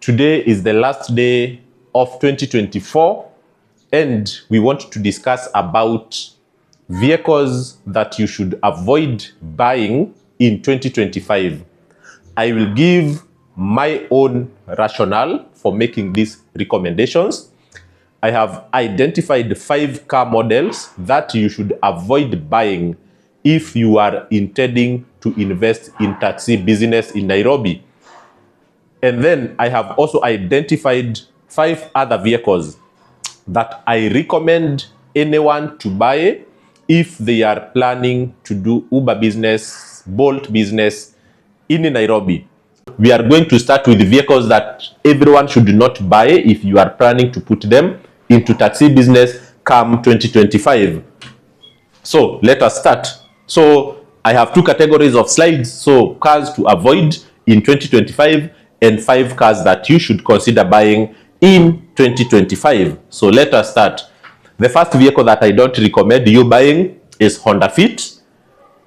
Today is the last day of 2024, and we want to discuss about vehicles that you should avoid buying in 2025. I will give my own rationale for making these recommendations. I have identified 5 car models that you should avoid buying if you are intending to invest in taxi business in Nairobi. And then I have also identified 5 other vehicles that I recommend anyone to buy if they are planning to do Uber business, Bolt business in Nairobi. We are going to start with the vehicles that everyone should not buy if you are planning to put them into taxi business come 2025. So let us start. So I have 2 categories of slides. So cars to avoid in 2025 and 5 cars that you should consider buying in 2025. So let us start. The first vehicle that I don't recommend you buying is Honda Fit.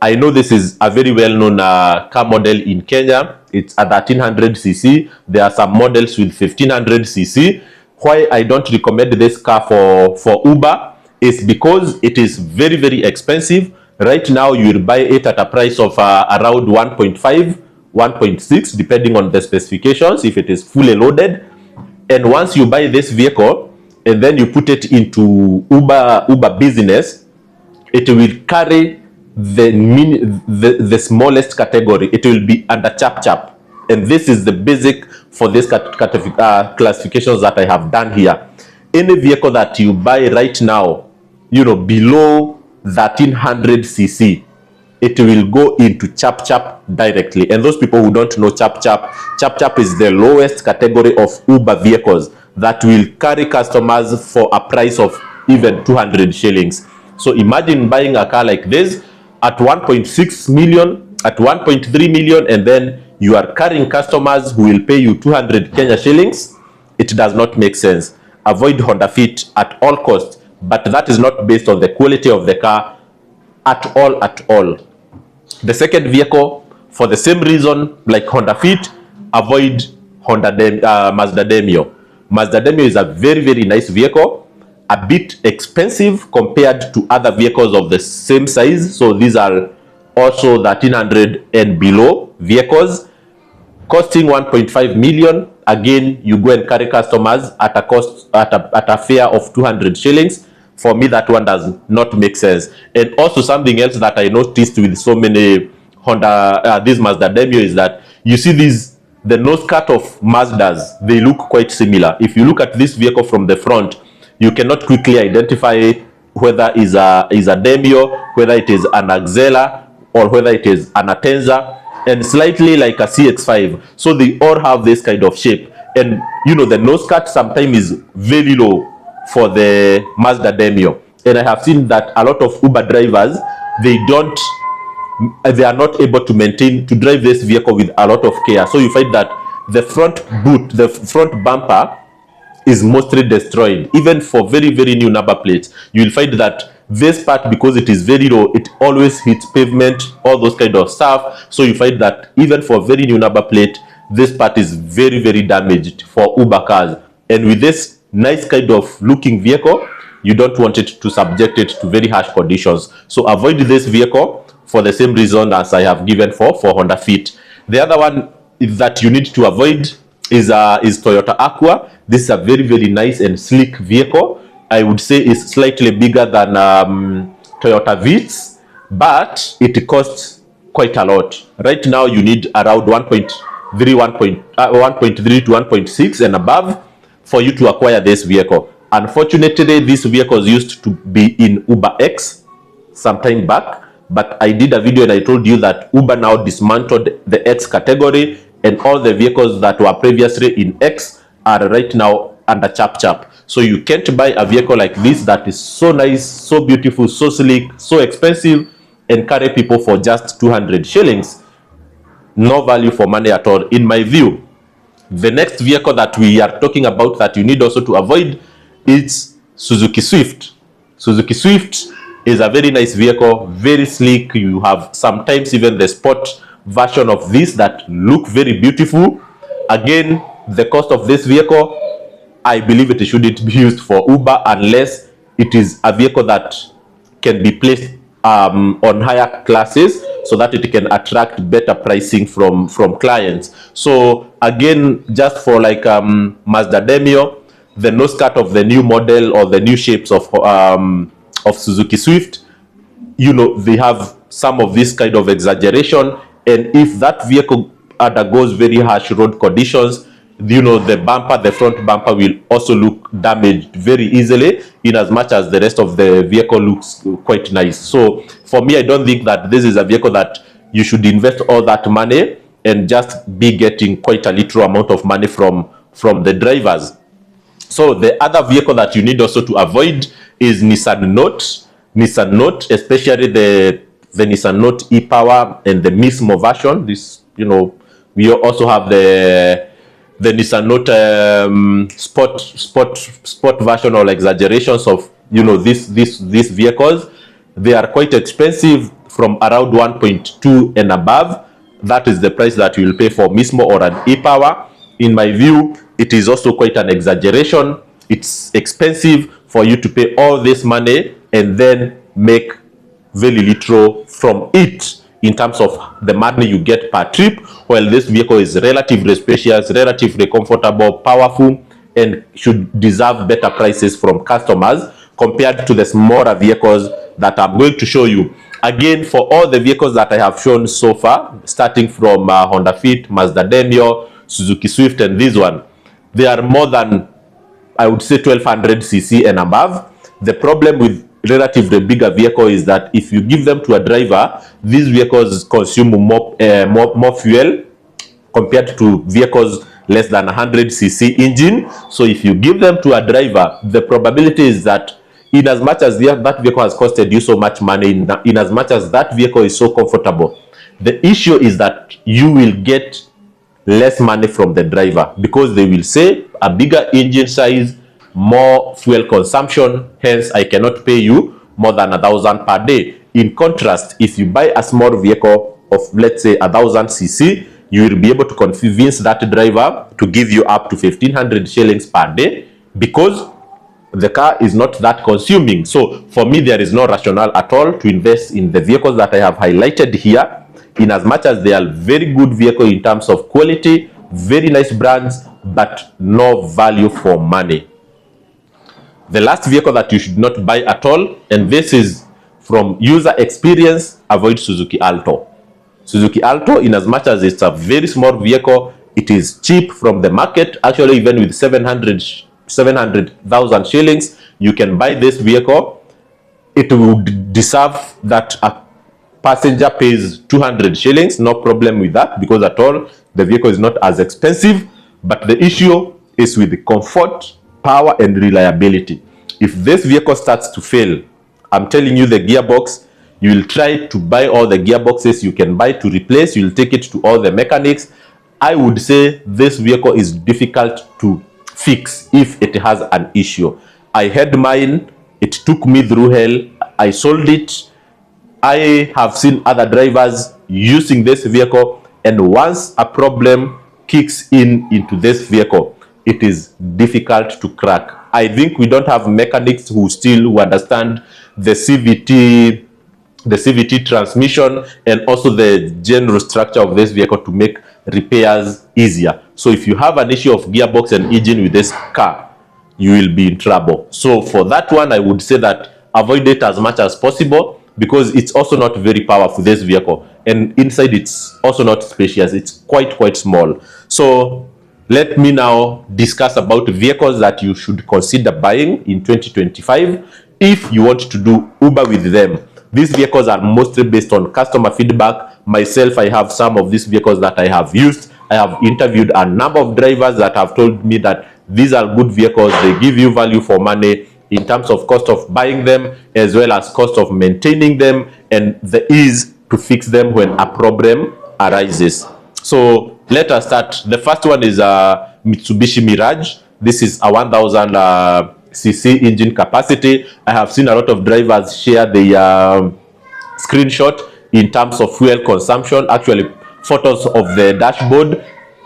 I know this is a very well-known car model in Kenya. It's a 1300cc. There are some models with 1500cc. Why I don't recommend this car for Uber is because it is very, very expensive. Right now, you will buy it at a price of around 1.5, 1.6, depending on the specifications, if it is fully loaded. And once you buy this vehicle, and then you put it into Uber business, it will carry the smallest category. It will be under chap. And this is the basic for this classifications that I have done here. Any vehicle that you buy right now, below 1300cc, it will go into chap directly. And those people who don't know chap is the lowest category of Uber vehicles that will carry customers for a price of even 200 shillings. So imagine buying a car like this at 1.6 million, at 1.3 million, and then you are carrying customers who will pay you 200 Kenya shillings. It does not make sense. Avoid Honda Fit at all costs, but that is not based on the quality of the car at all. The second vehicle, for the same reason like Honda Fit, avoid Mazda Demio. Mazda Demio is a very, very nice vehicle, a bit expensive compared to other vehicles of the same size. So these are also 1300 and below vehicles, costing 1.5 million. Again, you go and carry customers at a cost at a fare of 200 shillings. For me, that one does not make sense. And also something else that I noticed with so many this Mazda Demio is that you see the nose cut of Mazdas, they look quite similar. If you look at this vehicle from the front, you cannot quickly identify whether it is a Demio, whether it is an Axela, or whether it is an Atenza, and slightly like a CX-5. So they all have this kind of shape. And the nose cut sometimes is very low for the Mazda Demio. And I have seen that a lot of Uber drivers, they are not able to drive this vehicle with a lot of care. So you find that the front boot, the front bumper is mostly destroyed. Even for very, very new number plates, you will find that this part, because it is very low, it always hits pavement, all those kind of stuff. So you find that even for very new number plate, this part is very, very damaged for Uber cars. And with this nice kind of looking vehicle, you don't want it to subject it to very harsh conditions. So avoid this vehicle for the same reason as I have given for Honda Fit. The other one that you need to avoid is Toyota Aqua. This is a very, very nice and sleek vehicle. I would say it's slightly bigger than Toyota Vitz, but it costs quite a lot. Right now, you need around 1.3 to 1.6 and above for you to acquire this vehicle. Unfortunately, these vehicles used to be in Uber X some time back, but I did a video and I told you that Uber now dismantled the X category, and all the vehicles that were previously in X are right now under chap. So you can't buy a vehicle like this that is so nice, so beautiful, so sleek, so expensive, and carry people for just 200 shillings. No value for money at all, in my view. The next vehicle that we are talking about that you need also to avoid is Suzuki Swift. Suzuki Swift is a very nice vehicle, very sleek. You have sometimes even the sport version of this that look very beautiful. Again, the cost of this vehicle, I believe it shouldn't be used for Uber unless it is a vehicle that can be placed on higher classes so that it can attract better pricing from clients. So again, just for like Mazda Demio, the nose cut of the new model or the new shapes of Suzuki Swift, you know, they have some of this kind of exaggeration, and if that vehicle undergoes very harsh road conditions, you know, the bumper, the front bumper will also look damaged very easily, in as much as the rest of the vehicle looks quite nice. So for me, I don't think that this is a vehicle that you should invest all that money and just be getting quite a little amount of money from the drivers. So the other vehicle that you need also to avoid is Nissan Note, especially the Nissan Note e-Power and the Mismo version. This, you know, we also have the Nissan Note sport version, or exaggerations of, you know, these vehicles. They are quite expensive, from around 1.2 and above. That is the price that you will pay for Mismo or an e-Power. In my view, it is also quite an exaggeration. It's expensive for you to pay all this money and then make very little from it in terms of the money you get per trip, while this vehicle is relatively spacious, relatively comfortable, powerful, and should deserve better prices from customers compared to the smaller vehicles that I'm going to show you. Again, for all the vehicles that I have shown so far, starting from Honda Fit, Mazda Demio, Suzuki Swift, and this one, they are more than, I would say, 1200 cc and above. The problem with relatively bigger vehicle is that if you give them to a driver, these vehicles consume more fuel compared to vehicles less than 100 cc engine. So if you give them to a driver, the probability is that, in as much as that vehicle has costed you so much money, in as much as that vehicle is so comfortable, the issue is that you will get less money from the driver, because they will say a bigger engine size, more fuel consumption, hence I cannot pay you more than 1,000 per day. In contrast, if you buy a small vehicle of, let's say, 1,000 cc, you will be able to convince that driver to give you up to 1,500 shillings per day, because the car is not that consuming. So for me, there is no rationale at all to invest in the vehicles that I have highlighted here, in as much as they are very good vehicle in terms of quality, very nice brands, but no value for money. The last vehicle that you should not buy at all, and this is from user experience, avoid Suzuki Alto. Suzuki Alto, in as much as it's a very small vehicle, it is cheap from the market. Actually, even with 700,000 shillings, you can buy this vehicle. It would deserve that a passenger pays 200 shillings, no problem with that, because at all, the vehicle is not as expensive. But the issue is with the comfort, power, and reliability. If this vehicle starts to fail, I'm telling you, the gearbox, you will try to buy all the gearboxes you can buy to replace. You'll take it to all the mechanics. I would say this vehicle is difficult to fix if it has an issue. I had mine. It took me through hell. I sold it. I have seen other drivers using this vehicle, and once a problem kicks into this vehicle, it is difficult to crack. I think we don't have mechanics who understand the CVT transmission and also the general structure of this vehicle to make repairs easier. So if you have an issue of gearbox and engine with this car, you will be in trouble. So for that one, I would say that avoid it as much as possible, because it's also not very powerful, this vehicle, and inside it's also not spacious. It's quite small. So let me now discuss about vehicles that you should consider buying in 2025 if you want to do Uber with them. These vehicles are mostly based on customer feedback. Myself, I have some of these vehicles that I have used. I have interviewed a number of drivers that have told me that these are good vehicles. They give you value for money in terms of cost of buying them, as well as cost of maintaining them, and the ease to fix them when a problem arises. So let us start. The first one is a Mitsubishi Mirage. This is a 1,000 cc engine capacity. I have seen a lot of drivers share the screenshot in terms of fuel consumption. Actually, photos of the dashboard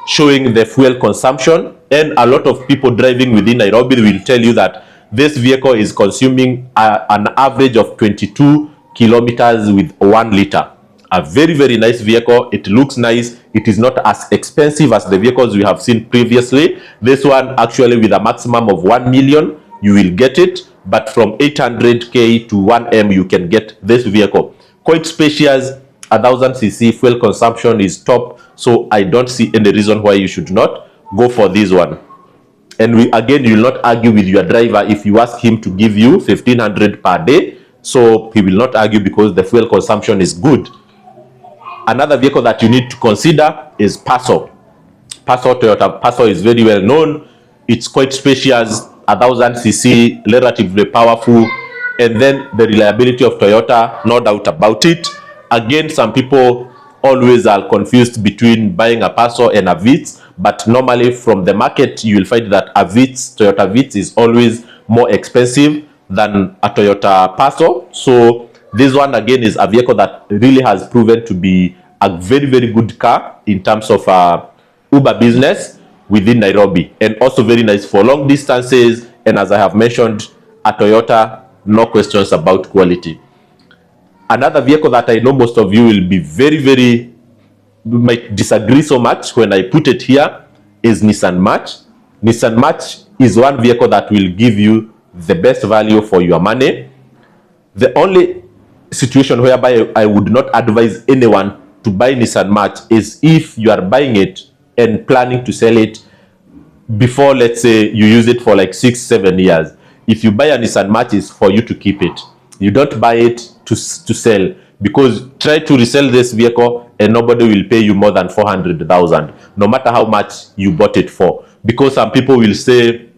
showing the fuel consumption, and a lot of people driving within Nairobi will tell you that this vehicle is consuming an average of 22 kilometers with 1 liter. A very, very nice vehicle. It looks nice. It is not as expensive as the vehicles we have seen previously. This one actually with a maximum of 1 million, you will get it. But from 800k to 1M, you can get this vehicle. Quite spacious, 1000cc, fuel consumption is top. So I don't see any reason why you should not go for this one. And again, you will not argue with your driver if you ask him to give you 1500 per day. So he will not argue because the fuel consumption is good. Another vehicle that you need to consider is Passo. Toyota Passo is very well known. It's quite spacious, 1000cc, relatively powerful, and then the reliability of Toyota, no doubt about it. Again, some people always are confused between buying a Passo and a Vitz, but normally from the market you will find that a Vitz, Toyota Vitz, is always more expensive than a Toyota Passo. So this one again is a vehicle that really has proven to be a very, very good car in terms of Uber business within Nairobi, and also very nice for long distances. And as I have mentioned, a Toyota, no questions about quality. Another vehicle that I know most of you will be very might disagree so much when I put it here is Nissan March. Nissan March is one vehicle that will give you the best value for your money. The only situation whereby I would not advise anyone to buy Nissan March is if you are buying it and planning to sell it before, let's say, you use it for like 6-7 years. If you buy a Nissan March, it's for you to keep it. You don't buy it to sell, because try to resell this vehicle and nobody will pay you more than 400,000, no matter how much you bought it for. Because some people will say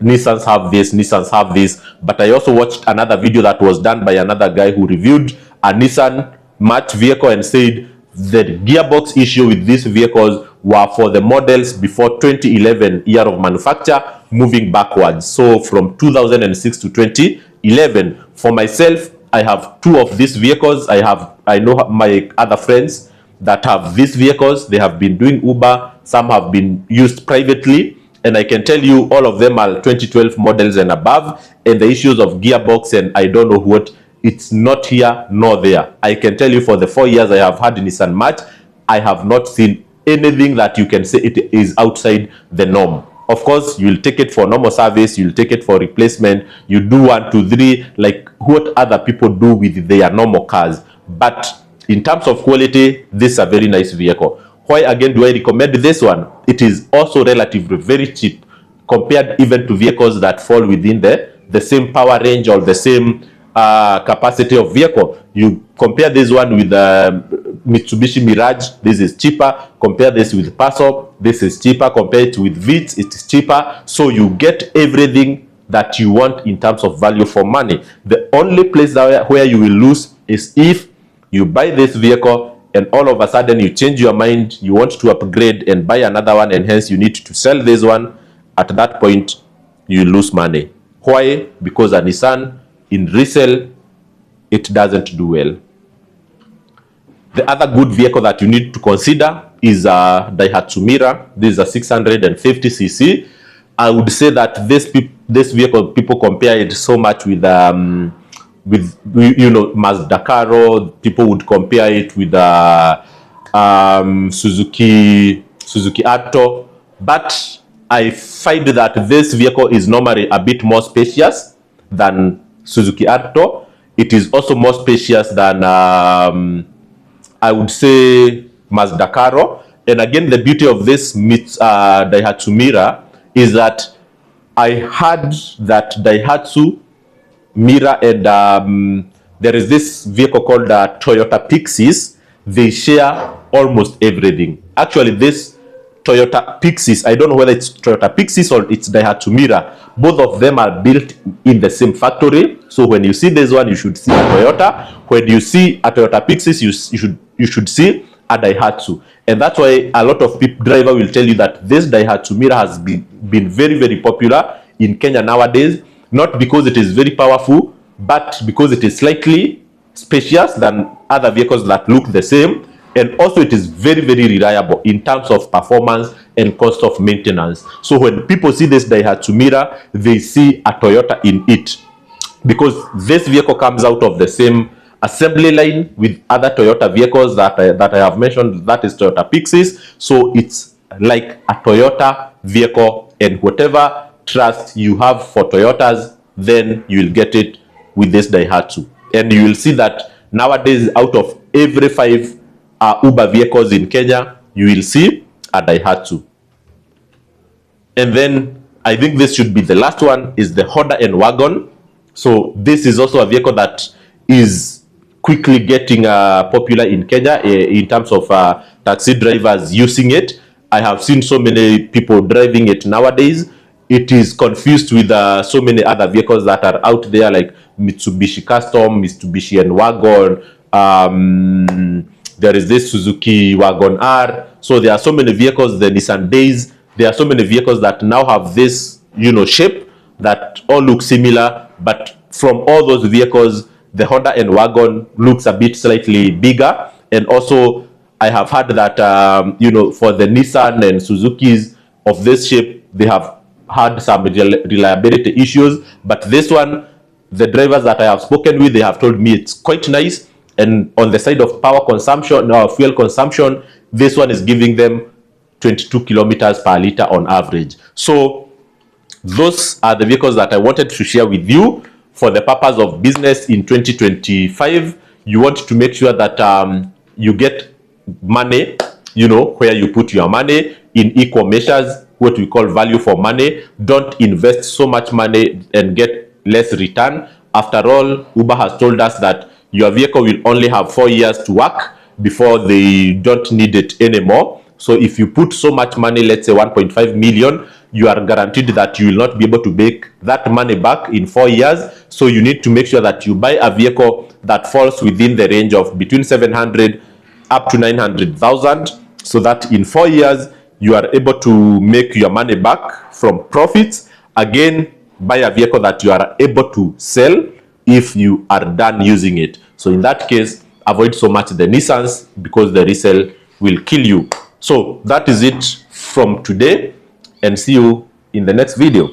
Nissans have this, Nissans have this. But I also watched another video that was done by another guy who reviewed a Nissan March vehicle and said the gearbox issue with these vehicles were for the models before 2011 year of manufacture, moving backwards. So from 2006 to 2011. For myself, I have 2 of these vehicles. I know my other friends that have these vehicles. They have been doing Uber. Some have been used privately. And I can tell you all of them are 2012 models and above. And the issues of gearbox and I don't know what, it's not here nor there. I can tell you for the 4 years I have had Nissan March, I have not seen anything that you can say it is outside the norm. Of course, you'll take it for normal service, you'll take it for replacement, you do 1, 2, 3, like what other people do with their normal cars. But in terms of quality, this is a very nice vehicle. Why again do I recommend this one? It is also relatively very cheap compared even to vehicles that fall within the same power range or the same capacity of vehicle. You compare this one with Mitsubishi Mirage, this is cheaper. Compare this with Passo, this is cheaper. Compare it with Vitz, it is cheaper. So you get everything that you want in terms of value for money. The only place where you will lose is if you buy this vehicle and all of a sudden you change your mind, you want to upgrade and buy another one, and hence you need to sell this one. At that point, you lose money. Why? Because a Nissan in resale, it doesn't do well. The other good vehicle that you need to consider is a Daihatsu Mira. This is a 650cc. I would say that this vehicle, people compare it so much with Mazda Caro. People would compare it with Suzuki Alto. But I find that this vehicle is normally a bit more spacious than Suzuki Alto. It is also more spacious than I would say Mazda Caro. And again, the beauty of this Daihatsu Mira is that I heard that Daihatsu Mira and there is this vehicle called Toyota Pixies. They share almost everything. Actually, this Toyota Pixies, I don't know whether it's Toyota Pixies or it's Daihatsu Mira. Both of them are built in the same factory. So when you see this one, you should see a Toyota. When you see a Toyota Pixies, you should see a Daihatsu. And that's why a lot of drivers will tell you that this Daihatsu Mira has been very, very popular in Kenya nowadays. Not because it is very powerful, but because it is slightly spacious than other vehicles that look the same. and also it is very, very reliable in terms of performance and cost of maintenance. So when people see this Daihatsu Mira, they see a Toyota in it, because this vehicle comes out of the same assembly line with other Toyota vehicles that I have mentioned, that is Toyota Pixies. So it's like a Toyota vehicle, and whatever trust you have for Toyotas, then you will get it with this Daihatsu. And you will see that nowadays, out of every 5 Uber vehicles in Kenya, you will see a Daihatsu. And then I think this should be the last one, is the Honda and Wagon. So this is also a vehicle that is quickly getting popular in Kenya in terms of taxi drivers using it. I have seen so many people driving it nowadays. It is confused with so many other vehicles that are out there, like Mitsubishi Custom, Mitsubishi and Wagon. There is this Suzuki Wagon R. So there are so many vehicles, the Nissan Days. There are so many vehicles that now have this, shape that all look similar. But from all those vehicles, the Honda and Wagon looks a bit slightly bigger. And also, I have heard that, for the Nissan and Suzukis of this shape, they have had some reliability issues. But this one, the drivers that I have spoken with, they have told me it's quite nice. And on the side of power consumption or fuel consumption, this one is giving them 22 kilometers per liter on average. So those are the vehicles that I wanted to share with you for the purpose of business in 2025. You want to make sure that you get money, where you put your money in equal measures, what we call value for money. Don't invest so much money and get less return. After all, Uber has told us that your vehicle will only have 4 years to work before they don't need it anymore. So if you put so much money, let's say 1.5 million, you are guaranteed that you will not be able to make that money back in 4 years. So you need to make sure that you buy a vehicle that falls within the range of between 700 up to 900,000, so that in 4 years you are able to make your money back from profits. Again, buy a vehicle that you are able to sell if you are done using it. So in that case, avoid so much the Nissans, because the resale will kill you. So that is it from today, and see you in the next video.